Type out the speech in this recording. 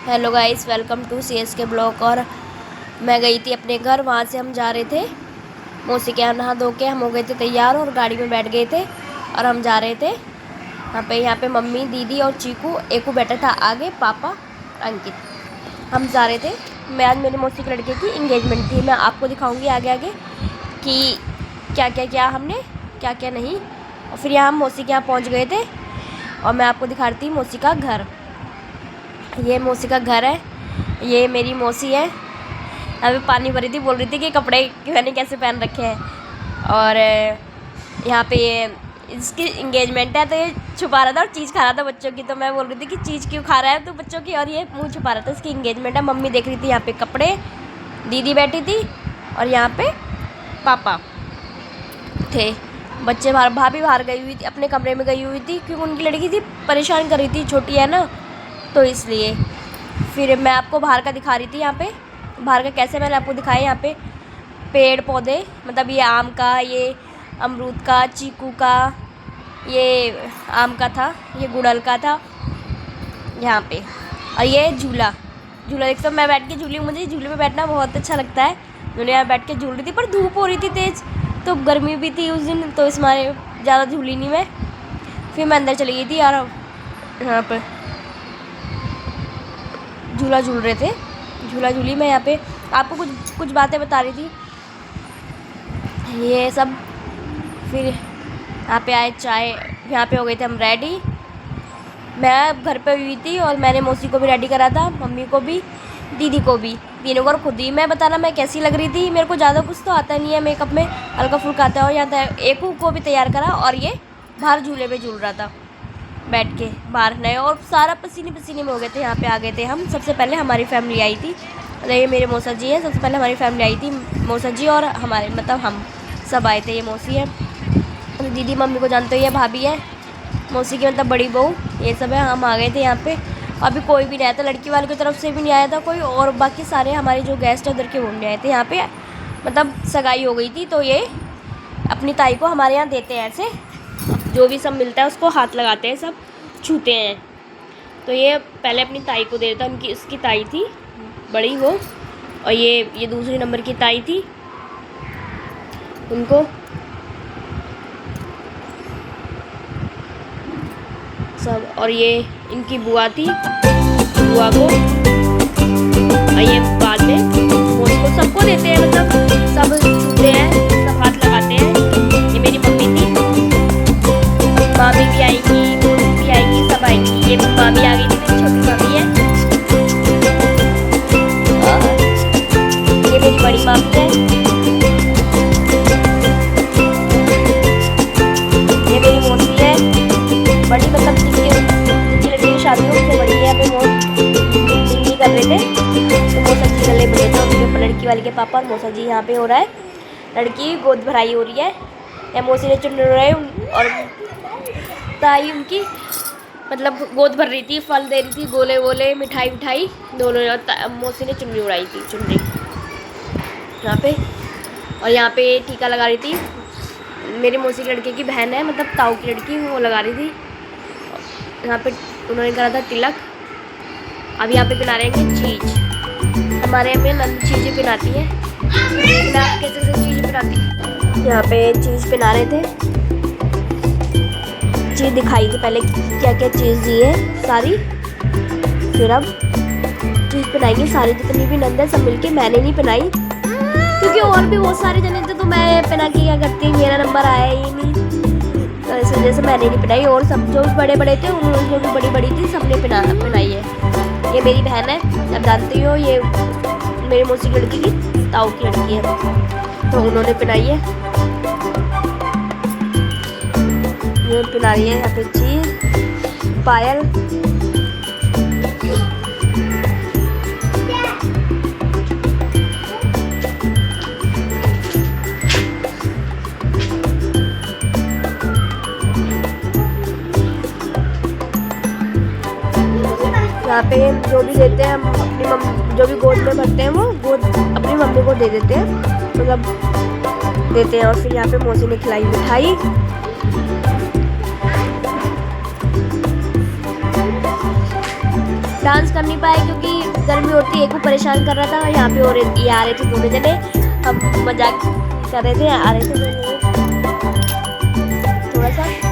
Hello guys, welcome to CSK blog. और मैं गई थी अपने घर, वहाँ से हम जा रहे थे मौसी के यहाँ। नहा धो के हम हो गए थे तैयार और गाड़ी में बैठ गए थे और हम जा रहे थे यहाँ पे मम्मी, दीदी और चीकू। एकू बैठा था आगे, पापा, अंकित। हम जा रहे थे। मैं आज मेरी मौसी के लड़के की इंगेजमेंट थी। मैं आपको दिखाऊँगी आगे आगे कि क्या क्या किया हमने, क्या क्या नहीं। और फिर यहाँ हम मौसी के यहाँ पहुँच गए थे और मैं आपको दिखा रही थी मौसी का घर। ये मौसी का घर है, ये मेरी मौसी है। अभी पानी भरी थी, बोल रही थी कि कपड़े मैंने कैसे पहन रखे हैं। और यहाँ पे ये इसकी इंगेजमेंट है तो ये छुपा रहा था और चीज़ खा रहा था बच्चों की। तो मैं बोल रही थी कि चीज़ क्यों खा रहा है तो बच्चों की, और ये मुंह छुपा रहा था। इसकी इंगेजमेंट है। मम्मी देख रही थी यहाँ पे कपड़े, दीदी बैठी थी और यहाँ पे पापा थे। बच्चे बाहर, भाभी बाहर गई हुई थी, अपने कमरे में गई हुई थी क्योंकि उनकी लड़की थी परेशान कर रही थी, छोटी है ना, तो इसलिए। फिर मैं आपको बाहर का दिखा रही थी। यहाँ पे बाहर का कैसे मैंने आपको दिखाया। यहाँ पे पेड़ पौधे, मतलब ये आम का, ये अमरूद का, चीकू का, ये आम का था, ये गुड़हल का था यहाँ पे। और ये झूला देख तो मैं बैठ के झूली। मुझे झूले पे बैठना बहुत अच्छा लगता है। मैंने यहाँ बैठ के झूल रही थी, पर धूप हो रही थी तेज़, तो गर्मी भी थी उस दिन, तो इस मारे ज़्यादा झूली नहीं मैं। फिर मैं अंदर चली गई थी यार। यहाँ पर झूला झूल रहे थे, झूला झूली। मैं यहाँ पे आपको कुछ बातें बता रही थी, ये सब। फिर यहाँ पे आए, चाय, यहाँ पे हो गए थे हम रेडी। मैं घर पे हुई थी और मैंने मौसी को भी रेडी करा था, मम्मी को भी, दीदी को भी, तीनों को। और खुद ही मैं बताना मैं कैसी लग रही थी। मेरे को ज़्यादा कुछ तो आता नहीं है मेकअप में, हल्का फुल्का आता है। और यहाँ एकू को भी तैयार करा और ये बाहर झूले पे झूल रहा था बैठ के बाहर नए, और सारा पसीने पसीने में हो गए थे। यहाँ पे आ गए थे हम। सबसे पहले हमारी फैमिली आई थी, ये मेरे मौसा जी हैं। सबसे पहले हमारी फैमिली आई थी, मौसा जी और हमारे, मतलब हम सब आए थे। ये मौसी है, दीदी मम्मी को जानते हो, ये भाभी है मौसी की, मतलब बड़ी बहू, ये सब है। हम आ गए थे यहाँ पे। अभी कोई भी नहीं आया था, लड़की वाले की तरफ से भी नहीं आया था कोई, और बाकी सारे हमारे जो गेस्ट उधर के वो नहीं आए थे। यहाँ पे मतलब सगाई हो गई थी, तो ये अपनी ताई को हमारे यहाँ देते हैं ऐसे, जो भी सब मिलता है उसको हाथ लगाते हैं, सब छूते हैं। तो ये पहले अपनी ताई को दे देता। उनकी, इसकी ताई थी बड़ी वो, और ये दूसरी नंबर की ताई थी उनको सब। और ये इनकी बुआ थी, बुआ को। और ये बाद में उसको सबको देते हैं, मतलब सब छूते हैं, सब हाथ लगाते हैं। ये मेरी मम्मी थी, मामी भी आएंगी, भी आएंगी, सब आएंगी। ये मामी आ गई थी, मेरी छोटी मामी है। ये मेरी बड़ी मामी है, ये मेरी मौसी है बड़ी, मतलब जिनकी लड़की की शादी हो उससे बड़ी है। यहाँ पे मौसी कर रहे थे, तो मौसा जी गले मिले थे उनके, लड़की वाले के पापा और मौसा जी। यहाँ पे हो रहा है लड़की गोद भराई हो रही है, या मौसी ने चुन रहे हैं, और ताई उनकी मतलब गोद भर रही थी, फल दे रही थी, गोले वोले, मिठाई विठाई दोनों। मौसी ने चुन्नी उड़ाई थी, चुन्नी यहाँ पे। और यहाँ पे टीका लगा रही थी मेरी मौसी के लड़के की बहन है, मतलब ताऊ की लड़की, वो लगा रही थी। यहाँ पे उन्होंने करा था तिलक। अब यहाँ पे पिला रहे हैं चीज़। हमारे यहाँ पे नंद चीज़ें पिलाती हैं, कैसे चीज़ पिलाती। यहाँ पे चीज़ पिला रहे थे, चीज़ दिखाई थी पहले क्या क्या चीज़ दी है सारी। फिर अब चीज़ पिनाएंगे सारी, जितनी भी नंद है सब मिलके। मैंने नहीं पिनाई क्योंकि और भी बहुत सारे जने थे, तो मैं पिना के क्या करती, मेरा नंबर आया ही नहीं, तो इस वजह से मैंने नहीं पिनाई। और सब जो बड़े बड़े थे, उन्होंने जो भी बड़ी बड़ी थी, सबने पिनाई है। ये मेरी बहन है, अब जानती हो, ये मेरी मौसी की लड़की की ताऊ की लड़की है, तो उन्होंने पिनाई है। ये पिला रही है यहाँ पे चीज़, पायल। यहाँ पे जो भी देते हैं हम अपनी मम्मी, जो भी गोद में भरते हैं वो गोद अपनी मम्मी को दे देते हैं, मतलब देते हैं। और फिर यहाँ पे मौसी ने खिलाई मिठाई। डांस कर नहीं पाए क्योंकि गर्मी होती है। एक को परेशान कर रहा था, यहाँ पे ये आ रहे थे दोनों जने, हम मजाक कर रहे थे, आ रहे थे दोनों थोड़ा सा।